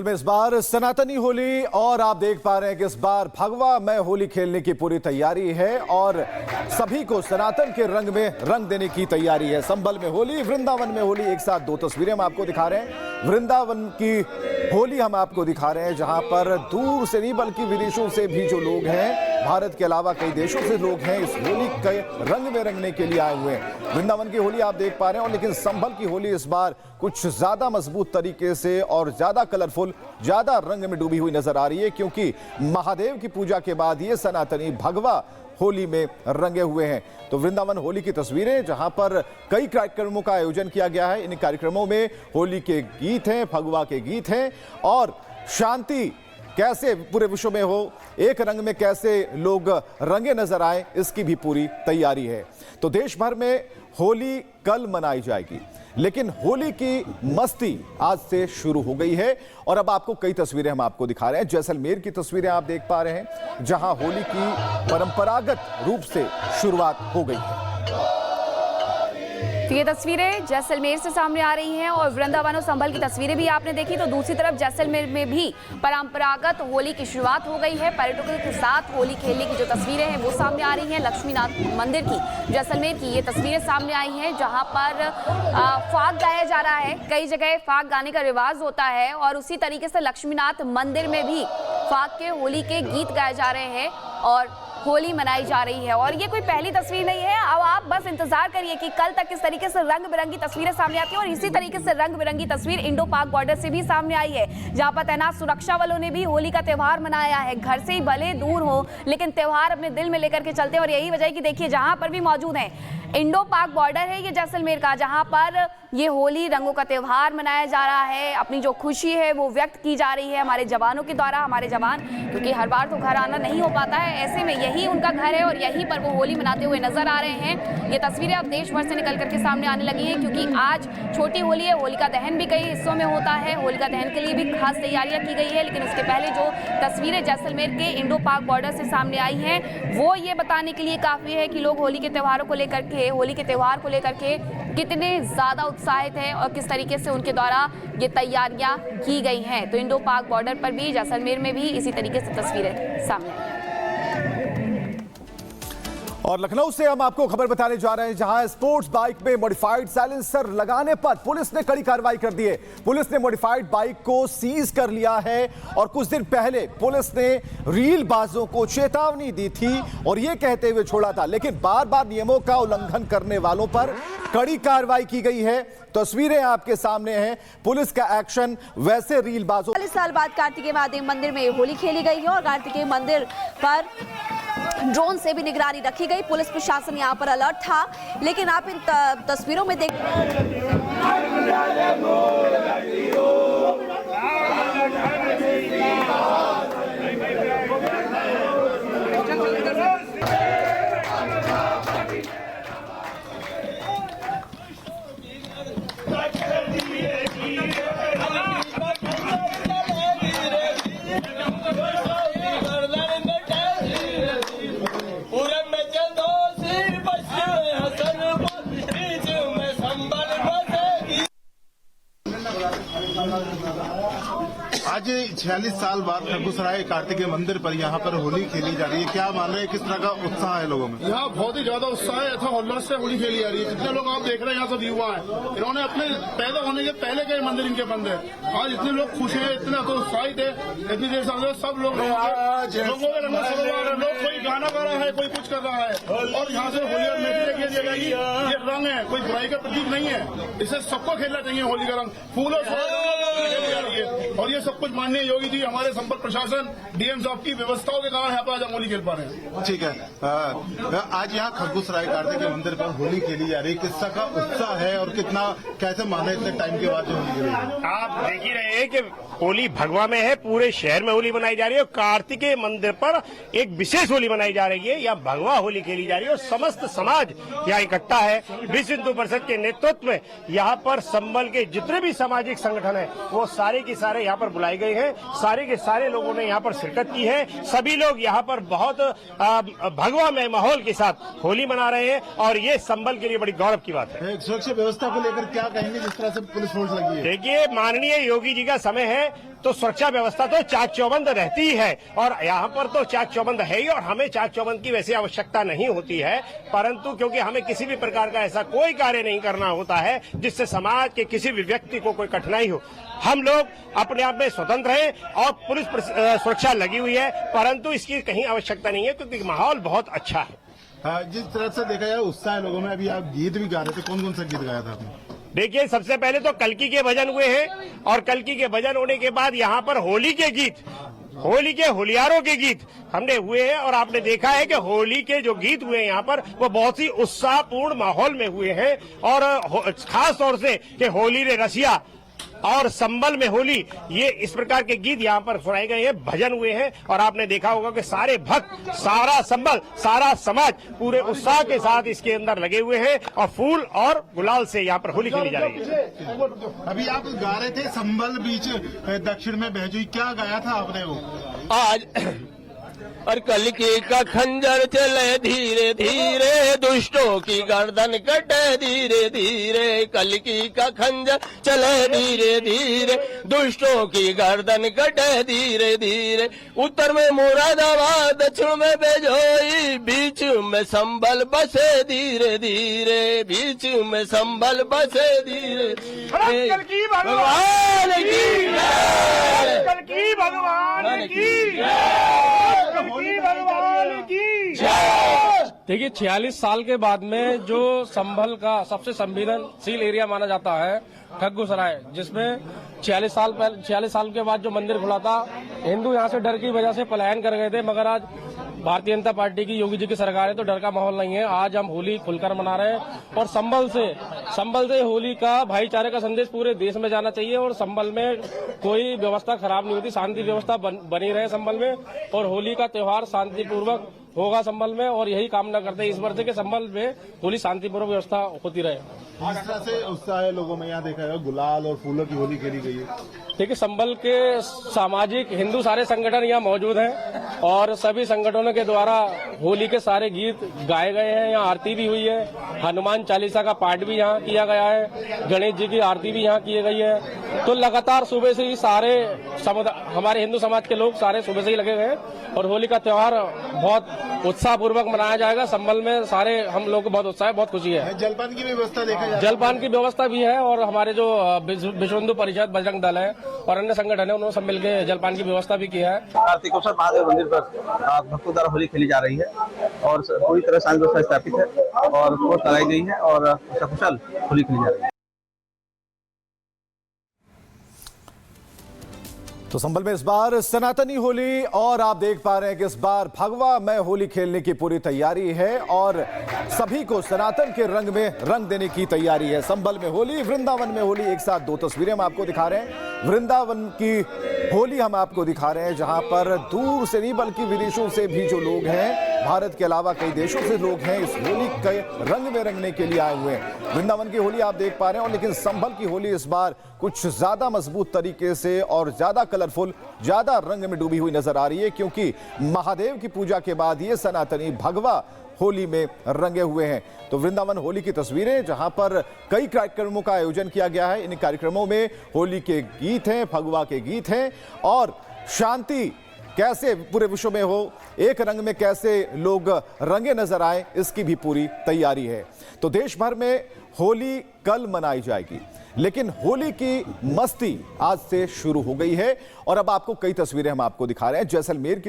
में इस बार सनातनी होली और आप देख पा रहे हैं कि इस बार भगवा में होली खेलने की पूरी तैयारी है और सभी को सनातन के रंग में रंग देने की तैयारी है। संभल में होली, वृंदावन में होली, एक साथ दो तस्वीरें हम आपको दिखा रहे हैं। वृंदावन की होली हम आपको दिखा रहे हैं जहां पर दूर से नहीं बल्कि विदेशों से भी जो लोग हैं, भारत के अलावा कई देशों से लोग हैं, इस होली के रंग में रंगने के लिए आए हुए हैं। वृंदावन की होली आप देख पा रहे हैं और लेकिन संभल की होली इस बार कुछ ज्यादा मजबूत तरीके से और ज्यादा कलरफुल, ज्यादा रंग में डूबी हुई नजर आ रही है क्योंकि महादेव की पूजा के बाद ये सनातनी भगवा होली में रंगे हुए हैं। तो वृंदावन होली की तस्वीरें जहां पर कई कार्यक्रमों का आयोजन किया गया है। इन कार्यक्रमों में होली के गीत हैं, भगवा के गीत हैं और शांति कैसे पूरे विश्व में हो, एक रंग में कैसे लोग रंगे नजर आए, इसकी भी पूरी तैयारी है। तो देश भर में होली कल मनाई जाएगी, लेकिन होली की मस्ती आज से शुरू हो गई है और अब आपको कई तस्वीरें हम आपको दिखा रहे हैं। जैसलमेर की तस्वीरें आप देख पा रहे हैं जहां होली की परंपरागत रूप से शुरुआत हो गई है। तो ये तस्वीरें जैसलमेर से सामने आ रही हैं और वृंदावन और संभल की तस्वीरें भी आपने देखी। तो दूसरी तरफ जैसलमेर में भी परंपरागत होली की शुरुआत हो गई है। पर्यटकों के साथ होली खेलने की जो तस्वीरें हैं वो सामने आ रही हैं। लक्ष्मीनाथ मंदिर की, जैसलमेर की ये तस्वीरें सामने आई हैं जहां पर फाग गाया जा रहा है। कई जगह फाग गाने का रिवाज होता है और उसी तरीके से लक्ष्मीनाथ मंदिर में भी फाग के होली के गीत गाए जा रहे हैं और होली मनाई जा रही है। और ये कोई पहली तस्वीर नहीं है, अब आप बस इंतजार करिए कि कल तक किस तरीके से रंग बिरंगी तस्वीरें सामने आती हैं। और इसी तरीके से रंग बिरंगी तस्वीर इंडो पाक बॉर्डर से भी सामने आई है जहां पर तैनात सुरक्षा वालों ने भी होली का त्यौहार मनाया है। घर से ही भले दूर हो लेकिन त्यौहार अपने दिल में लेकर के चलते हैं और यही वजह है कि देखिए जहां पर भी मौजूद है इंडो पाक बॉर्डर है ये जैसलमेर का, जहां पर ये होली रंगों का त्यौहार मनाया जा रहा है। अपनी जो खुशी है वो व्यक्त की जा रही है हमारे जवानों के द्वारा। हमारे जवान क्योंकि हर बार तो घर आना नहीं हो पाता है, ऐसे में यही उनका घर है और यहीं पर वो होली मनाते हुए नजर आ रहे हैं। ये तस्वीरें अब देश भर से निकल करके सामने आने लगी हैं क्योंकि आज छोटी होली है। होलिका दहन भी कई हिस्सों में होता है, होलिका दहन के लिए भी खास तैयारियां की गई है। लेकिन उसके पहले जो तस्वीरें जैसलमेर के इंडो पाक बॉर्डर से सामने आई हैं वो ये बताने के लिए काफी है कि लोग होली के त्योहारों को लेकर के, होली के त्यौहार को लेकर के कितने ज्यादा उत्साहित हैं और किस तरीके से उनके द्वारा ये तैयारियां की गई हैं। तो इंडो पाक बॉर्डर पर भी, जैसलमेर में भी इसी तरीके से तस्वीरें सामने आई। और लखनऊ से हम आपको खबर बताने जा रहे हैं जहां स्पोर्ट्स बाइक में मॉडिफाइड साइलेंसर लगाने पर पुलिस ने कड़ी कार्रवाई कर दी है। पुलिस ने मॉडिफाइड बाइक को सीज कर लिया है और कुछ दिन पहले पुलिस ने रीलबाजों को चेतावनी दी थी और यह कहते हुए छोड़ा था, लेकिन बार बार नियमों का उल्लंघन करने वालों पर कड़ी कार्रवाई की गई है। तस्वीरें आपके सामने हैं, पुलिस का एक्शन वैसे रीलबाजों। 40 साल बाद कार्तिकेय महादेव मंदिर में होली खेली गई है और कार्तिकेय मंदिर पर ड्रोन से भी निगरानी रखी गई। पुलिस प्रशासन यहाँ पर अलर्ट था, लेकिन आप इन तस्वीरों में देख आज 46 साल बाद खरगोसराय कार्तिकेय मंदिर पर यहाँ पर होली खेली जा रही है। क्या मान रहे हैं, किस तरह का उत्साह है लोगों में? यहाँ बहुत ही ज्यादा उत्साह है, अथक उल्लास से होली खेली जा रही है। जितने लोग आप देख रहे हैं यहाँ सब युवा है, इन्होंने अपने पैदा होने के पहले के मंदिर इनके बंद है। आज इतने लोग खुश हैं, इतना तो उत्साहित है, इतनी देर से सब लोग लोगों के रंग सरोवर है। लोग कोई गाना गा रहा है, कोई कुछ कर रहा है और यहाँ से होली और मेहंदी खेली जाएगी। ये रंग है, कोई बुराई का प्रतीक नहीं है, इसे सबको खेलना चाहिए। होली का रंग फूलों से खेली जा रही है और ये सब कुछ माननीय योगी जी, हमारे संपर्क प्रशासन, डीएम साहब की व्यवस्थाओं के कारण यहाँ पर आज हम होली खेल पा रहे हैं। ठीक है, आज यहाँ खरगोसराय कार्तिकेय मंदिर पर होली खेली जा रही है, किस तरह का उत्साह है और कितना कैसे माने इतने टाइम के बाद जो होली खेली? आप देख ही रहे हैं कि होली भगवा में है, पूरे शहर में होली मनाई जा रही है और कार्तिकेय मंदिर पर एक विशेष होली मनाई जा रही है। यहाँ भगवा होली खेली जा रही है और समस्त समाज यहाँ इकट्ठा है। विश्व हिंदू परिषद के नेतृत्व में यहाँ पर संभल के जितने भी सामाजिक संगठन है वो सारे के सारे यहाँ पर बुलाए गए हैं। सारे के सारे लोगों ने यहाँ पर शिरकत की है। सभी लोग यहाँ पर बहुत भगवा में माहौल के साथ होली मना रहे हैं और ये संभल के लिए बड़ी गौरव की बात है। सुरक्षा व्यवस्था को लेकर क्या कहेंगे, जिस तरह से पुलिस फोर्स लगी है? देखिए, माननीय योगी जी का समय है तो सुरक्षा व्यवस्था तो चाक चौबंद रहती ही है, और यहाँ पर तो चाक चौबंद है ही, और हमें चाक चौबंद की वैसी आवश्यकता नहीं होती है। परंतु क्योंकि हमें किसी भी प्रकार का ऐसा कोई कार्य नहीं करना होता है जिससे समाज के किसी भी व्यक्ति को कोई कठिनाई हो, हम लोग अपने आप में स्वतंत्र हैं और पुलिस सुरक्षा लगी हुई है, परंतु इसकी कहीं आवश्यकता नहीं है क्योंकि माहौल बहुत अच्छा है। जिस तरह से देखा जाए उत्साह है लोगों में, अभी आप गीत भी गा रहे थे, कौन कौन सा गीत गाया था आपने? देखिए, सबसे पहले तो कल्की के भजन हुए हैं, और कल्की के भजन होने के बाद यहाँ पर होली के गीत, होली के होलियारों के गीत हमने हुए हैं, और आपने देखा है कि होली के जो गीत हुए हैं यहाँ पर वो बहुत ही उत्साहपूर्ण माहौल में हुए हैं, और खास तौर से कि होली रे रसिया और संबल में होली, ये इस प्रकार के गीत यहाँ पर सुनाए गए हैं, भजन हुए हैं, और आपने देखा होगा कि सारे भक्त, सारा संबल, सारा समाज पूरे उत्साह के साथ इसके अंदर लगे हुए हैं, और फूल और गुलाल से यहाँ पर होली खेली जा रही है। अभी आप गा रहे थे संबल बीच दक्षिण में बहजुई, क्या गाया था आपने वो? आज और कल्कि का खंजर चले धीरे धीरे, दुष्टों की गर्दन कटे धीरे धीरे, कल्कि का खंजर चले धीरे धीरे, दुष्टों की गर्दन कटे धीरे धीरे, उत्तर में मुरादाबाद, दक्षिण में बेजोई, बीच में संबल बसे धीरे धीरे, बीच में संबल बसे धीरे धीरे। भगवान की जय, कल्की भगवान की देखिए, 46 साल के बाद में जो संभल का सबसे संवेदनशील एरिया माना जाता है खग्गूसराय, जिसमें 46 साल के बाद जो मंदिर खुला था, हिंदू यहाँ से डर की वजह से पलायन कर गए थे, मगर आज भारतीय जनता पार्टी की, योगी जी की सरकार है तो डर का माहौल नहीं है। आज हम होली खुलकर मना रहे हैं, और संभल से होली का भाईचारे का संदेश पूरे देश में जाना चाहिए, और संभल में कोई व्यवस्था खराब नहीं होती, शांति व्यवस्था बनी रहे संभल में, और होली का त्योहार शांतिपूर्वक होगा संभल में, और यही कामना करते हैं इस वर्ष के संभल में होली शांतिपूर्वक व्यवस्था होती रहे। जिस तरह से उत्साह है लोगों में, यहाँ देखा है गुलाल और फूलों की होली खेली गई है। देखिए, संभल के सामाजिक हिंदू सारे संगठन यहाँ मौजूद हैं, और सभी संगठनों के द्वारा होली के सारे गीत गाए गए हैं। यहाँ आरती भी हुई है, हनुमान चालीसा का पाठ भी यहाँ किया गया है, गणेश जी की आरती भी यहाँ की गई है। तो लगातार सुबह से ही सारे हमारे हिंदू समाज के लोग सारे सुबह से ही लगे हुए हैं, और होली का त्योहार बहुत उत्साहपूर्वक मनाया जाएगा। संभल में सारे हम लोग को बहुत उत्साह है, बहुत खुशी है। जलपान की व्यवस्था देखा जाए, जलपान की व्यवस्था भी है, और हमारे जो विश्व हिंदू परिषद, बजरंग दल है और अन्य संगठन है, उन्होंने सब मिलकर जलपान की व्यवस्था भी की है। कार्तिकेश्वर महादेव मंदिर पर भक्तों द्वारा होली खेली जा रही है, और पूरी तरह शांति व्यवस्था स्थापित है, और पोस्ट लगाई गई है, और सकुशल होली खेली जा रही है। तो संभल में इस बार सनातनी होली, और आप देख पा रहे हैं कि इस बार भगवा में होली खेलने की पूरी तैयारी है, और सभी को सनातन के रंग में रंग देने की तैयारी है। संभल में होली, वृंदावन में होली, एक साथ दो तस्वीरें हम आपको दिखा रहे हैं। वृंदावन की होली हम आपको दिखा रहे हैं, जहां पर दूर से नहीं बल्कि विदेशों से भी जो लोग हैं, भारत के अलावा कई देशों से लोग हैं, इस होली के रंग में रंगने के लिए आए हुए हैं। वृंदावन की होली आप देख पा रहे हैं, और लेकिन संभल की होली इस बार कुछ ज्यादा मजबूत तरीके से और ज्यादा कलरफुल, ज्यादा रंग में डूबी हुई नजर आ रही है, क्योंकि महादेव की पूजा के बाद ये सनातनी भगवा होली में रंगे हुए हैं। तो वृंदावन होली की तस्वीरें, जहां पर कई कार्यक्रमों का आयोजन किया गया है। इन कार्यक्रमों में होली के गीत हैं, भगवा के गीत हैं, और शांति कैसे पूरे विश्व में हो, एक रंग में कैसे लोग रंगे नजर आए, इसकी भी पूरी तैयारी है। तो देश भर में होली कल मनाई जाएगी, लेकिन होली की मस्ती आज से शुरू हो गई है, और अब आपको कई तस्वीरें हम आपको दिखा रहे हैं। जैसलमेर की